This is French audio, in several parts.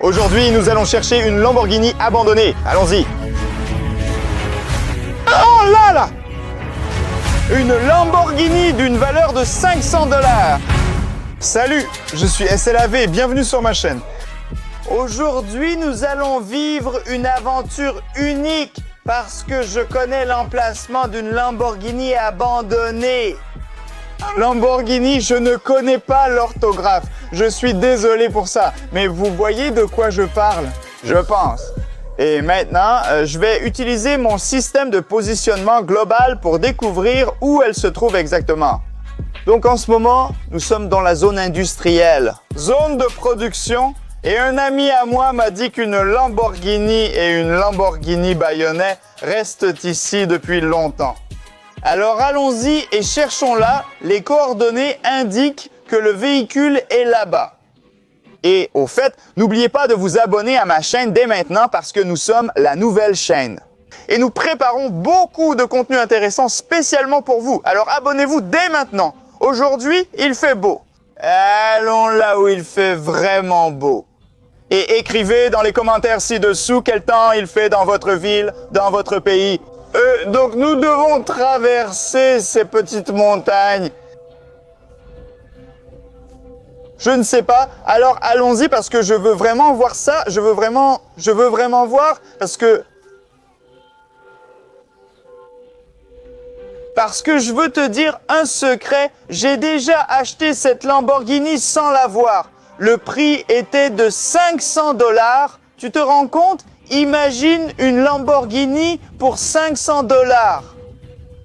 Aujourd'hui, nous allons chercher une Lamborghini abandonnée. Allons-y. Oh là là! Une Lamborghini d'une valeur de 500 $. Salut, je suis SLAV et bienvenue sur ma chaîne. Aujourd'hui, nous allons vivre une aventure unique parce que je connais l'emplacement d'une Lamborghini abandonnée. Lamborghini, je ne connais pas l'orthographe. Je suis désolé pour ça, mais vous voyez de quoi je parle, je pense. Et maintenant, je vais utiliser mon système de positionnement global pour découvrir où elle se trouve exactement. Donc en ce moment, nous sommes dans la zone industrielle, zone de production. Et un ami à moi m'a dit qu'une Lamborghini et une Lamborghini Baïonnet restent ici depuis longtemps. Alors allons-y et cherchons-la. Les coordonnées indiquent que le véhicule est là-bas. Et au fait, n'oubliez pas de vous abonner à ma chaîne dès maintenant parce que nous sommes la nouvelle chaîne. Et nous préparons beaucoup de contenu intéressant spécialement pour vous. Alors abonnez-vous dès maintenant. Aujourd'hui, il fait beau. Allons là où il fait vraiment beau. Et écrivez dans les commentaires ci-dessous quel temps il fait dans votre ville, dans votre pays. Donc nous devons traverser ces petites montagnes. Je ne sais pas. Alors allons-y parce que je veux vraiment voir ça. Je veux vraiment voir parce que je veux te dire un secret. J'ai déjà acheté cette Lamborghini sans la voir. Le prix était de 500 $. Tu te rends compte? Imagine une Lamborghini pour 500 $.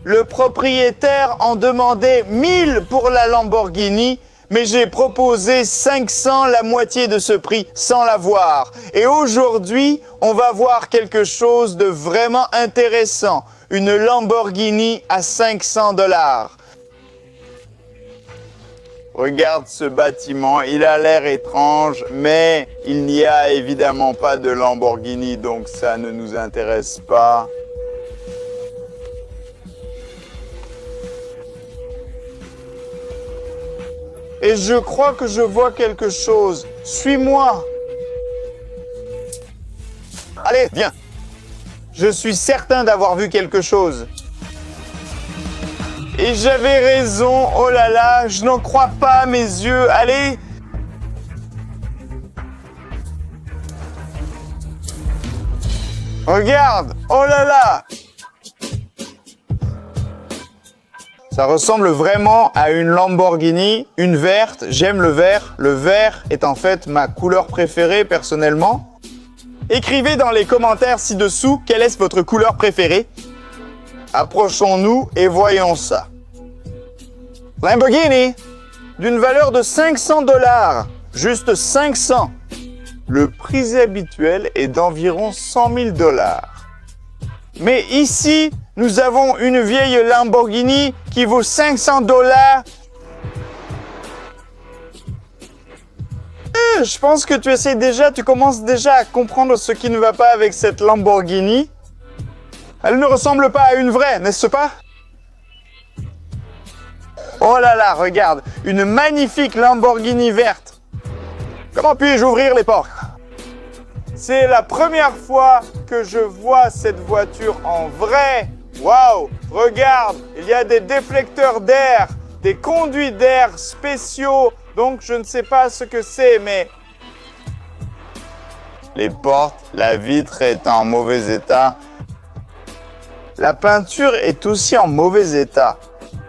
Le propriétaire en demandait 1000 pour la Lamborghini, mais j'ai proposé 500, la moitié de ce prix, sans la voir. Et aujourd'hui, on va voir quelque chose de vraiment intéressant. Une Lamborghini à 500 $. Regarde ce bâtiment, il a l'air étrange, mais il n'y a évidemment pas de Lamborghini, donc ça ne nous intéresse pas. Et je crois que je vois quelque chose. Suis-moi. Allez, viens. Je suis certain d'avoir vu quelque chose. Et j'avais raison, oh là là, je n'en crois pas à mes yeux. Allez. Regarde, oh là là. Ça ressemble vraiment à une Lamborghini, une verte. J'aime le vert. Le vert est en fait ma couleur préférée personnellement. Écrivez dans les commentaires ci-dessous quelle est votre couleur préférée. Approchons-nous et voyons ça. Lamborghini, d'une valeur de 500 $. Juste 500. Le prix habituel est d'environ 100 000 $. Mais ici, nous avons une vieille Lamborghini qui vaut 500 $. Je pense que tu commences déjà à comprendre ce qui ne va pas avec cette Lamborghini. Elle ne ressemble pas à une vraie, n'est-ce pas? Oh là là, regarde, une magnifique Lamborghini verte. Comment puis-je ouvrir les portes? C'est la première fois que je vois cette voiture en vrai. Waouh, regarde, il y a des déflecteurs d'air, des conduits d'air spéciaux. Donc je ne sais pas ce que c'est, mais les portes, la vitre est en mauvais état. La peinture est aussi en mauvais état.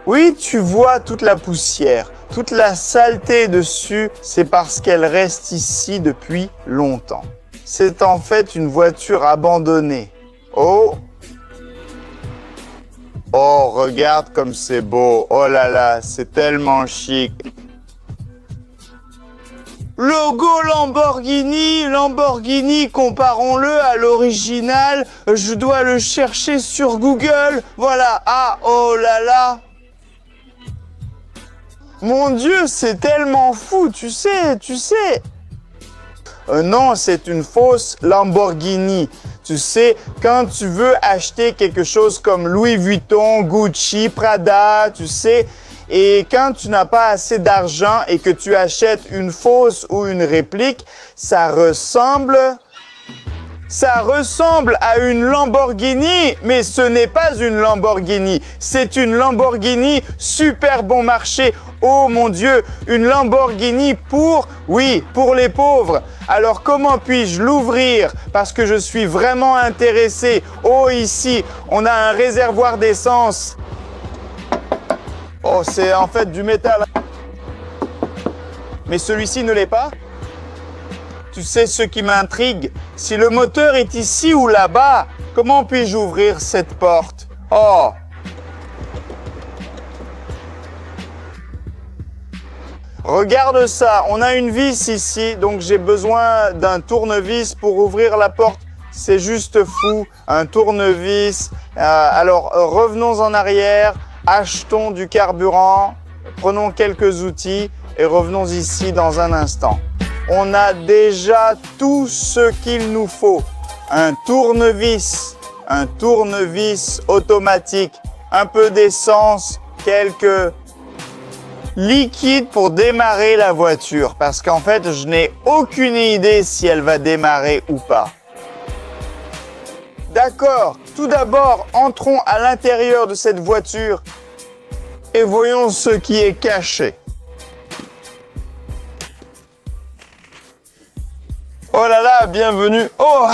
Oui, tu vois toute la poussière, toute la saleté dessus, c'est parce qu'elle reste ici depuis longtemps. C'est en fait une voiture abandonnée. Oh! Oh, regarde comme c'est beau. Oh là là, c'est tellement chic. Logo Lamborghini, comparons-le à l'original. Je dois le chercher sur Google. Voilà, ah, oh là là. Mon Dieu, c'est tellement fou, tu sais. Non, c'est une fausse Lamborghini. Tu sais, quand tu veux acheter quelque chose comme Louis Vuitton, Gucci, Prada, tu sais, Et quand tu n'as pas assez d'argent et que tu achètes une fausse ou une réplique, ça ressemble à une Lamborghini, mais ce n'est pas une Lamborghini. C'est une Lamborghini super bon marché. Oh mon Dieu, une Lamborghini pour les pauvres. Alors comment puis-je l'ouvrir? Parce que je suis vraiment intéressé. Oh, ici, on a un réservoir d'essence. Oh, c'est en fait du métal. Mais celui-ci ne l'est pas? Tu sais ce qui m'intrigue? Si le moteur est ici ou là-bas, comment puis-je ouvrir cette porte? Oh! Regarde ça, on a une vis ici, donc j'ai besoin d'un tournevis pour ouvrir la porte. C'est juste fou, un tournevis. Alors, revenons en arrière, achetons du carburant, prenons quelques outils et revenons ici dans un instant. On a déjà tout ce qu'il nous faut. Un tournevis automatique, un peu d'essence, quelques liquides pour démarrer la voiture. Parce qu'en fait, je n'ai aucune idée si elle va démarrer ou pas. D'accord, tout d'abord, entrons à l'intérieur de cette voiture et voyons ce qui est caché. Oh là là, bienvenue. Oh!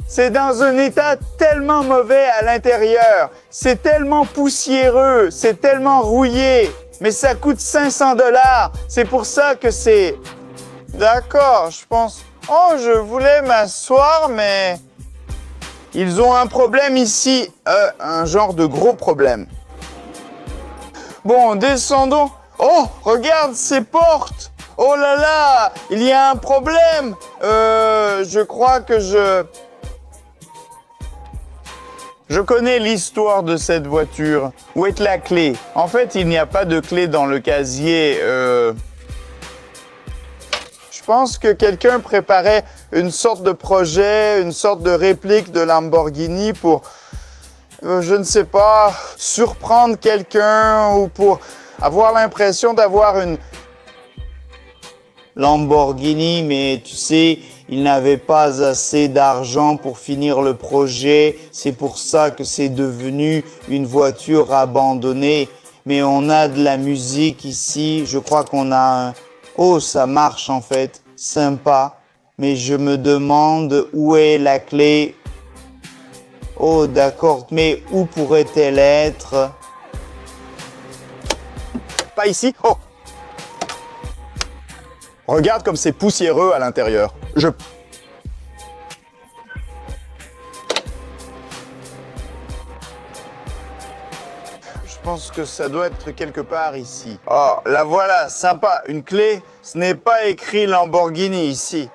C'est dans un état tellement mauvais à l'intérieur. C'est tellement poussiéreux, c'est tellement rouillé. Mais ça coûte 500 $. C'est pour ça que c'est... D'accord, je pense... Oh, je voulais m'asseoir, mais... Ils ont un problème ici. Un genre de gros problème. Bon, descendons. Oh, regarde ces portes. Oh là là, il y a un problème. Je crois que je connais l'histoire de cette voiture. Où est la clé? En fait, il n'y a pas de clé dans le casier. Je pense que quelqu'un préparait une sorte de projet, une sorte de réplique de Lamborghini pour... je ne sais pas, surprendre quelqu'un ou pour avoir l'impression d'avoir une Lamborghini, mais tu sais, il n'avait pas assez d'argent pour finir le projet. C'est pour ça que c'est devenu une voiture abandonnée. Mais on a de la musique ici. Je crois qu'on a un... Oh, ça marche en fait. Sympa. Mais je me demande où est la clé. Oh, d'accord, mais où pourrait-elle être? Pas ici? Oh! Regarde comme c'est poussiéreux à l'intérieur. Je pense que ça doit être quelque part ici. Oh, la voilà, sympa. Une clé, ce n'est pas écrit Lamborghini ici.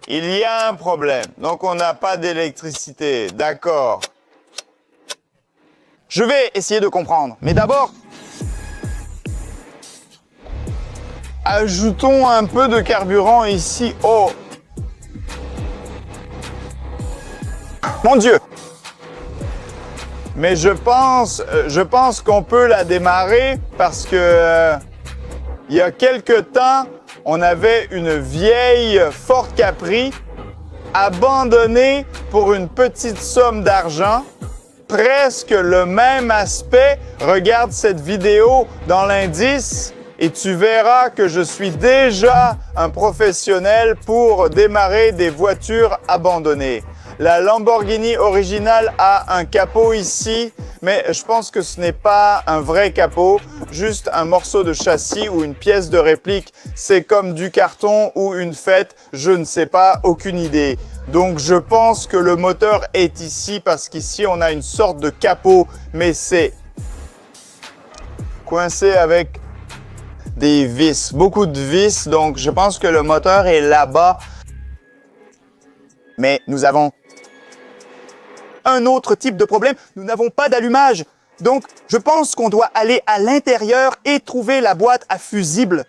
Il y a un problème, donc on n'a pas d'électricité, d'accord. Je vais essayer de comprendre, mais d'abord, ajoutons un peu de carburant ici. Oh! Mon Dieu! Mais je pense qu'on peut la démarrer parce que il y a quelque temps, on avait une vieille Ford Capri abandonnée pour une petite somme d'argent. Presque le même aspect. Regarde cette vidéo dans l'indice et tu verras que je suis déjà un professionnel pour démarrer des voitures abandonnées. La Lamborghini originale a un capot ici, mais je pense que ce n'est pas un vrai capot, juste un morceau de châssis ou une pièce de réplique. C'est comme du carton ou une fête, je ne sais pas, aucune idée. Donc je pense que le moteur est ici parce qu'ici on a une sorte de capot, mais c'est coincé avec des vis, beaucoup de vis. Donc je pense que le moteur est là-bas. Mais nous avons un autre type de problème, nous n'avons pas d'allumage. Donc, je pense qu'on doit aller à l'intérieur et trouver la boîte à fusibles.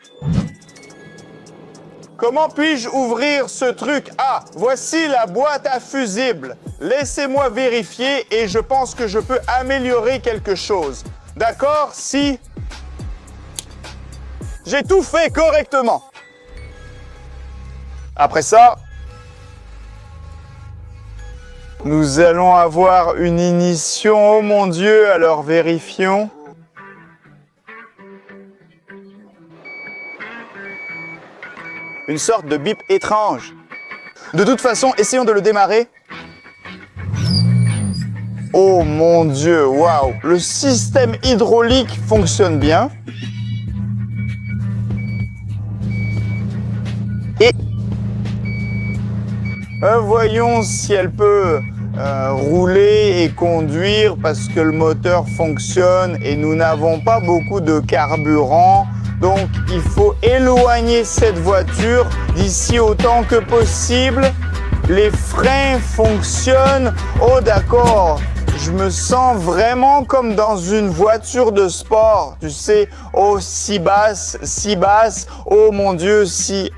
Comment puis-je ouvrir ce truc? Ah, voici la boîte à fusibles. Laissez-moi vérifier et je pense que je peux améliorer quelque chose. D'accord? Si j'ai tout fait correctement. Après ça, nous allons avoir une ignition. Oh mon Dieu, alors vérifions. Une sorte de bip étrange. De toute façon, essayons de le démarrer. Oh mon Dieu, waouh! Le système hydraulique fonctionne bien. Et voyons si elle peut rouler et conduire parce que le moteur fonctionne et nous n'avons pas beaucoup de carburant. Donc, il faut éloigner cette voiture d'ici autant que possible. Les freins fonctionnent. Oh, d'accord. Je me sens vraiment comme dans une voiture de sport. Tu sais, oh, si basse, si basse. Oh mon Dieu, si...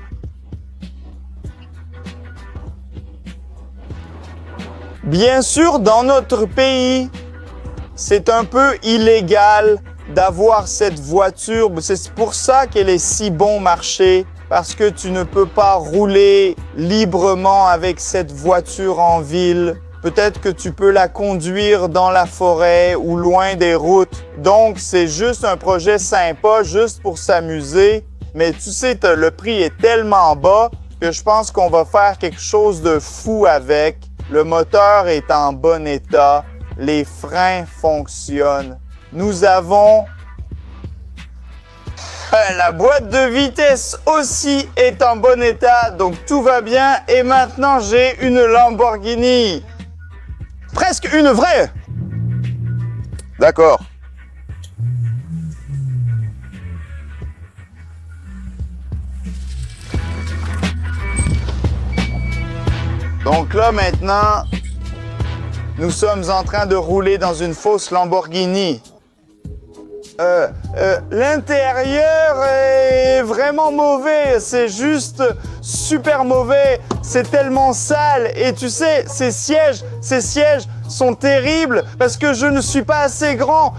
Bien sûr, dans notre pays, c'est un peu illégal d'avoir cette voiture. C'est pour ça qu'elle est si bon marché, parce que tu ne peux pas rouler librement avec cette voiture en ville. Peut-être que tu peux la conduire dans la forêt ou loin des routes. Donc, c'est juste un projet sympa, juste pour s'amuser. Mais tu sais, le prix est tellement bas que je pense qu'on va faire quelque chose de fou avec. Le moteur est en bon état. Les freins fonctionnent. Nous avons la boîte de vitesse aussi est en bon état, donc tout va bien. Et maintenant, j'ai une Lamborghini. Presque une vraie. D'accord. Donc là, maintenant, nous sommes en train de rouler dans une fausse Lamborghini. L'intérieur est vraiment mauvais, c'est juste super mauvais, c'est tellement sale. Et tu sais, ces sièges sont terribles parce que je ne suis pas assez grand,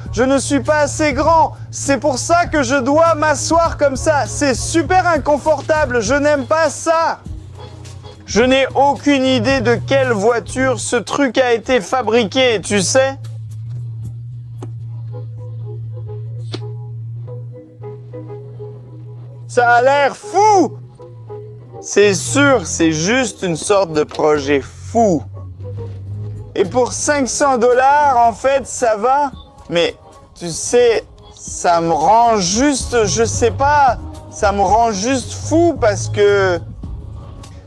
C'est pour ça que je dois m'asseoir comme ça, c'est super inconfortable, je n'aime pas ça. Je n'ai aucune idée de quelle voiture ce truc a été fabriqué, tu sais? Ça a l'air fou! C'est sûr, c'est juste une sorte de projet fou. Et pour 500 $, en fait, ça va. Mais tu sais, ça me rend juste, je sais pas, ça me rend juste fou parce que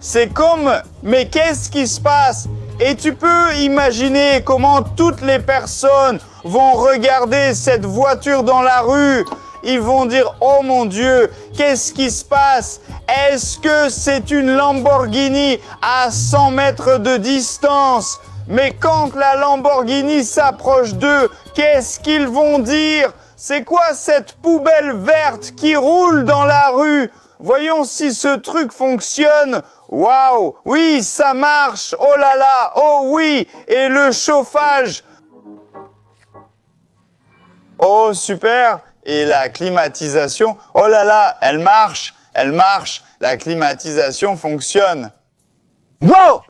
c'est comme, mais qu'est-ce qui se passe? Et tu peux imaginer comment toutes les personnes vont regarder cette voiture dans la rue. Ils vont dire, oh mon Dieu, qu'est-ce qui se passe? Est-ce que c'est une Lamborghini à 100 mètres de distance? Mais quand la Lamborghini s'approche d'eux, qu'est-ce qu'ils vont dire? C'est quoi cette poubelle verte qui roule dans la rue? Voyons si ce truc fonctionne. Waouh, oui, ça marche. Oh là là, oh oui, et le chauffage. Oh, super. Et la climatisation, oh là là, elle marche, la climatisation fonctionne. Wow!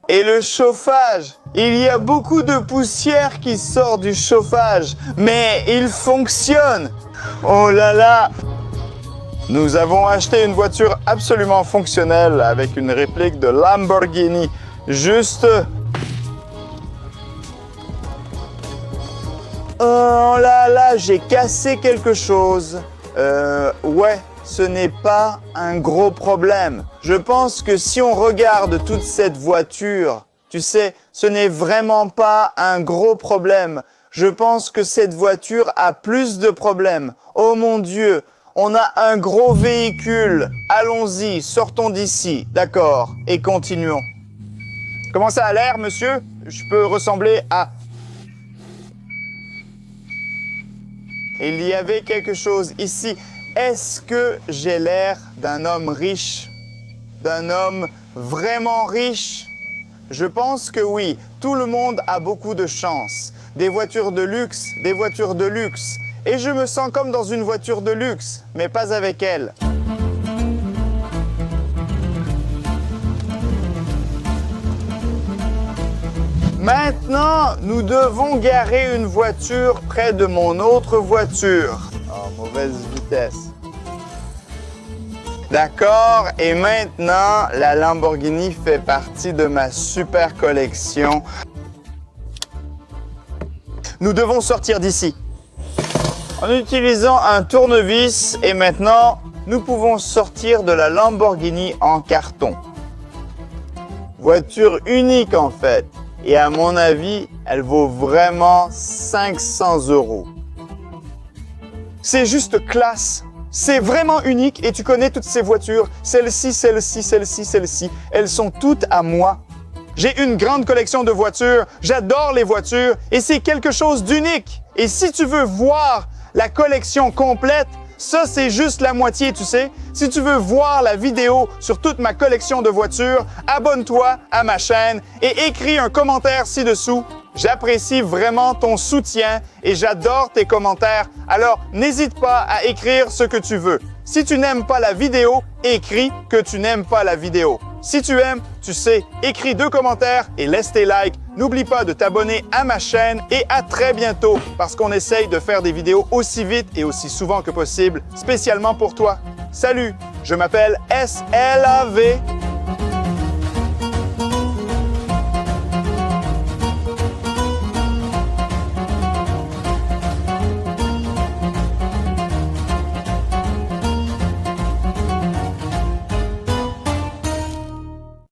Et le chauffage, il y a beaucoup de poussière qui sort du chauffage, mais il fonctionne. Oh là là! Nous avons acheté une voiture absolument fonctionnelle avec une réplique de Lamborghini. Juste... Oh là là, j'ai cassé quelque chose. Ouais, ce n'est pas un gros problème. Je pense que si on regarde toute cette voiture, tu sais, ce n'est vraiment pas un gros problème. Je pense que cette voiture a plus de problèmes. Oh mon Dieu, on a un gros véhicule. Allons-y, sortons d'ici. D'accord, et continuons. Comment ça a l'air, monsieur? Je peux ressembler à... il y avait quelque chose ici. Est-ce que j'ai l'air d'un homme riche? D'un homme vraiment riche? Je pense que oui. Tout le monde a beaucoup de chance. Des voitures de luxe, des voitures de luxe. Et je me sens comme dans une voiture de luxe, mais pas avec elle. Maintenant, nous devons garer une voiture près de mon autre voiture. Oh, mauvaise vitesse. D'accord, et maintenant, la Lamborghini fait partie de ma super collection. Nous devons sortir d'ici. En utilisant un tournevis, et maintenant, nous pouvons sortir de la Lamborghini en carton. Voiture unique en fait. Et à mon avis, elle vaut vraiment 500 €. C'est juste classe. C'est vraiment unique et tu connais toutes ces voitures. Celle-ci, celle-ci, celle-ci, celle-ci. Elles sont toutes à moi. J'ai une grande collection de voitures. J'adore les voitures et c'est quelque chose d'unique. Et si tu veux voir la collection complète, ça, c'est juste la moitié, tu sais. Si tu veux voir la vidéo sur toute ma collection de voitures, abonne-toi à ma chaîne et écris un commentaire ci-dessous. J'apprécie vraiment ton soutien et j'adore tes commentaires. Alors, n'hésite pas à écrire ce que tu veux. Si tu n'aimes pas la vidéo, écris que tu n'aimes pas la vidéo. Si tu aimes, tu sais, écris 2 commentaires et laisse tes likes. N'oublie pas de t'abonner à ma chaîne et à très bientôt parce qu'on essaye de faire des vidéos aussi vite et aussi souvent que possible, spécialement pour toi. Salut, je m'appelle SLAV.